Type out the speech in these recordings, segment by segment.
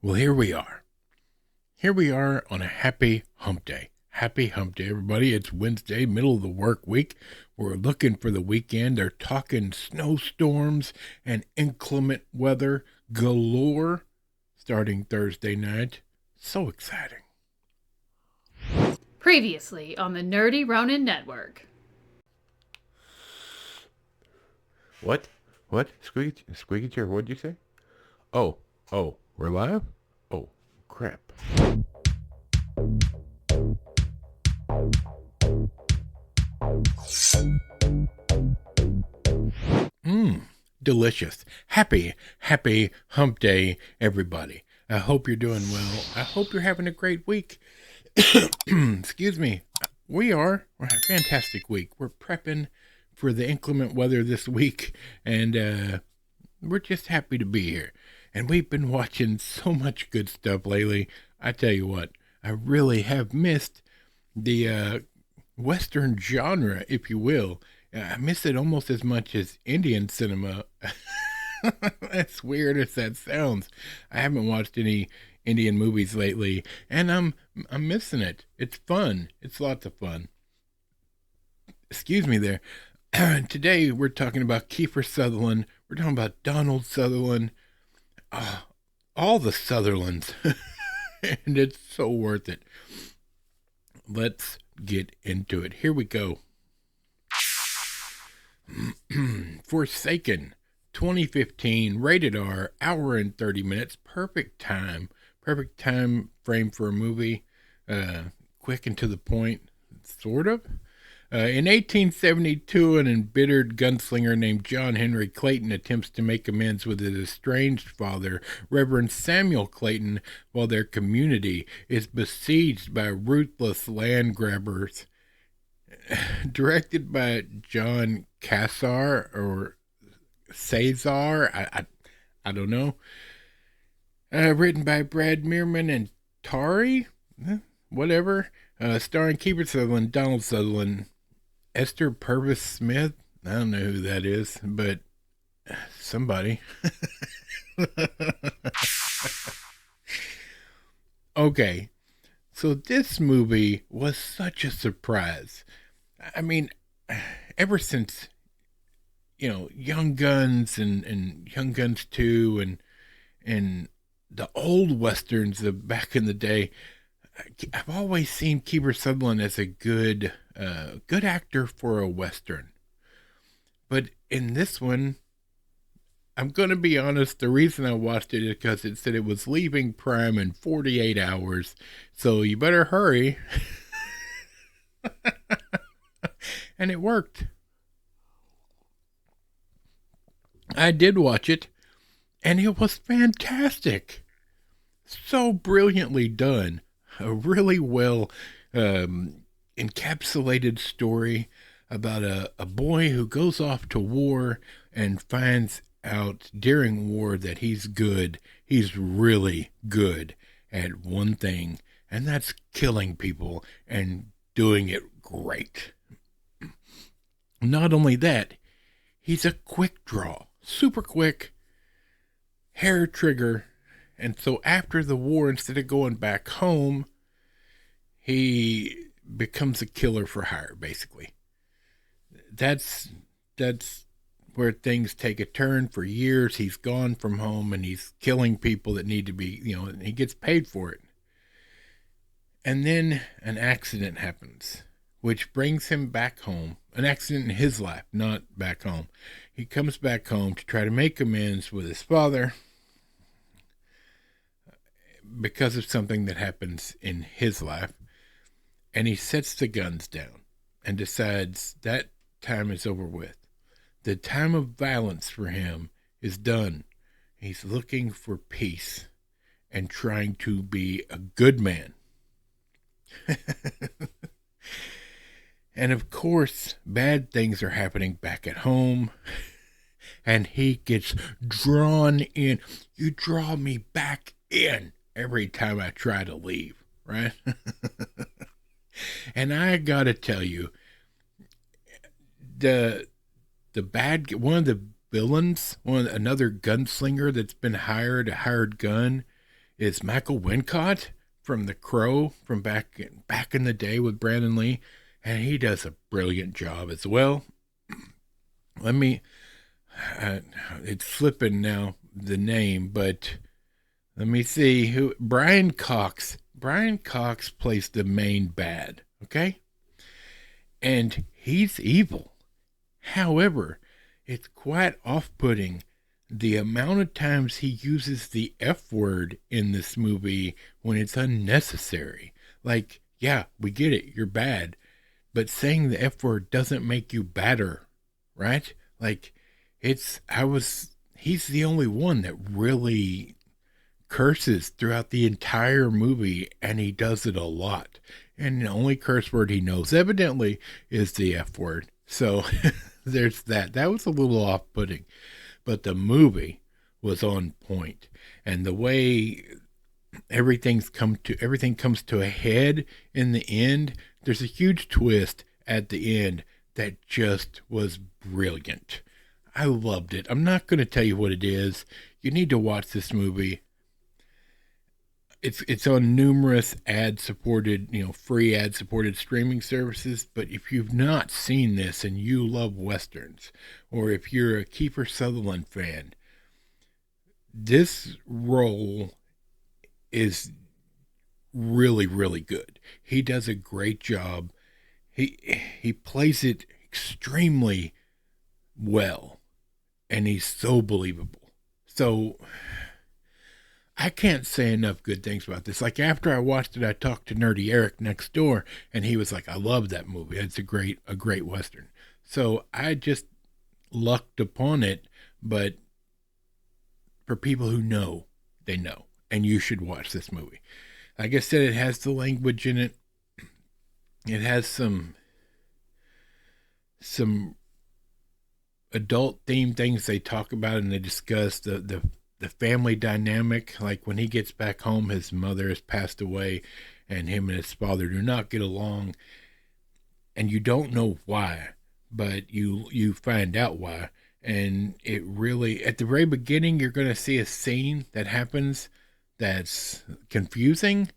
Well, here we are. Here we are on a happy hump day. Happy hump day, everybody. It's Wednesday, middle of the work week. We're looking for the weekend. They're talking snowstorms and inclement weather galore starting Thursday night. So exciting. Previously on the Nerdy Ronin Network. What? What? Squeaky chair, what'd you say? Oh, we're live? Oh, crap. Delicious. Happy hump day, everybody. I hope you're doing well. I hope you're having a great week. Excuse me. We're a fantastic week. We're prepping for the inclement weather this week, and we're just happy to be here. And we've been watching so much good stuff lately. I tell you what, I really have missed the Western genre, if you will. I miss it almost as much as Indian cinema. As weird as that sounds. I haven't watched any Indian movies lately, and I'm missing it. It's fun. It's lots of fun. Excuse me there. Today we're talking about Kiefer Sutherland. We're talking about Donald Sutherland. All the Sutherlands. And it's so worth it. Let's get into it. Here we go. Forsaken, 2015, rated R, hour and 30 minutes, perfect time frame for a movie, quick and to the point, sort of. In 1872, an embittered gunslinger named John Henry Clayton attempts to make amends with his estranged father, Reverend Samuel Clayton, while their community is besieged by ruthless land grabbers. Directed by John Cassar or Cesar, I don't know. Written by Brad Meerman and Tari, whatever. Starring Kiefer Sutherland, Donald Sutherland, Esther Purvis Smith. I don't know who that is, but somebody. Okay, so this movie was such a surprise. I mean, ever since, Young Guns and Young Guns 2 and the old westerns of back in the day, I've always seen Kiefer Sutherland as a good actor for a western. But in this one, I'm going to be honest, the reason I watched it is because it said it was leaving Prime in 48 hours. So you better hurry. And it worked. I did watch it, and it was fantastic. So brilliantly done. A really well encapsulated story about a boy who goes off to war and finds out during war that he's good. He's really good at one thing, and that's killing people and doing it great. Not only that, he's a quick draw, super quick, hair trigger, and so after the war, instead of going back home, he becomes a killer for hire, basically. That's where things take a turn. For years, he's gone from home and he's killing people that need to be, and he gets paid for it. And then an accident happens, which brings him back home. An accident in his life, not back home. He comes back home to try to make amends with his father because of something that happens in his life. And he sets the guns down and decides that time is over with. The time of violence for him is done. He's looking for peace and trying to be a good man. And of course, bad things are happening back at home. And he gets drawn in. You draw me back in every time I try to leave, right? And I gotta tell you, the one of the villains, another gunslinger that's been hired, a hired gun, is Michael Wincott from The Crow from back in the day with Brandon Lee, and he does a brilliant job as well. Let me it's flipping now the name, but let me see who Brian Cox. Brian Cox plays the main bad, okay? And he's evil. However, it's quite off-putting the amount of times he uses the F word in this movie when it's unnecessary. Like, yeah, we get it, you're bad, but saying the F word doesn't make you badder, right? Like, he's the only one that really curses throughout the entire movie, and he does it a lot. And the only curse word he knows, evidently, is the F word. So there's that. That was a little off-putting. But the movie was on point. And the way everything comes to a head in the end, there's a huge twist at the end that just was brilliant. I loved it. I'm not going to tell you what it is. You need to watch this movie. It's on numerous ad-supported, free ad-supported streaming services. But if you've not seen this and you love Westerns, or if you're a Kiefer Sutherland fan, this role is really, really good. He does a great job. He plays it extremely well, and he's so believable. So I can't say enough good things about this. Like, after I watched it, I talked to Nerdy Eric next door, and he was like, I love that movie. It's a great Western. So I just lucked upon it, but for people who know, they know. And you should watch this movie. Like I said, it has the language in it. It has some adult themed things they talk about, and they discuss the family dynamic. Like, when he gets back home, his mother has passed away, and him and his father do not get along, and you don't know why, but you find out why. And it really, at the very beginning, you're going to see a scene that happens that's confusing,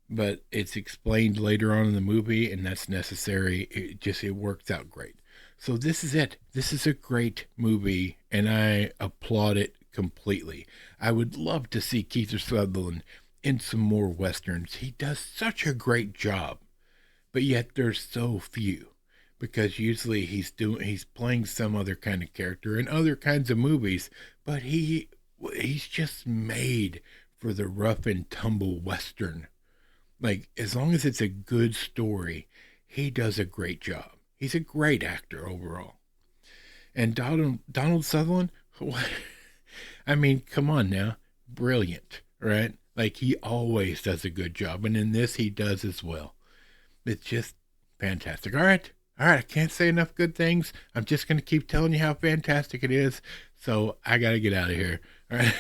but it's explained later on in the movie, and that's necessary. It works out great. So this is it. This is a great movie, and I applaud it completely. I would love to see Kiefer Sutherland in some more Westerns. He does such a great job, but yet there's so few, because usually he's playing some other kind of character in other kinds of movies, but he's just made for the rough and tumble Western. Like, as long as it's a good story, he does a great job. He's a great actor overall. And Donald Sutherland, I mean, come on now. Brilliant, right? Like, he always does a good job. And in this, he does as well. It's just fantastic. All right. I can't say enough good things. I'm just going to keep telling you how fantastic it is. So I got to get out of here. All right.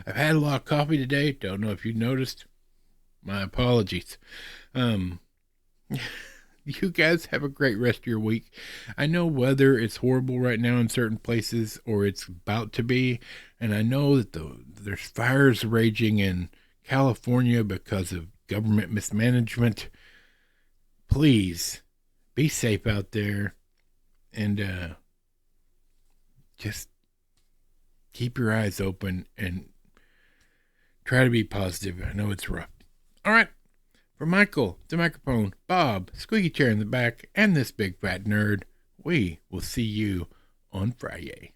I've had a lot of coffee today. Don't know if you noticed. My apologies. You guys have a great rest of your week. I know weather is horrible right now in certain places, or it's about to be. And I know that there's fires raging in California because of government mismanagement. Please be safe out there, and just keep your eyes open and try to be positive. I know it's rough. All right. For Michael, the microphone, Bob, squeaky chair in the back, and this big fat nerd, we will see you on Friday.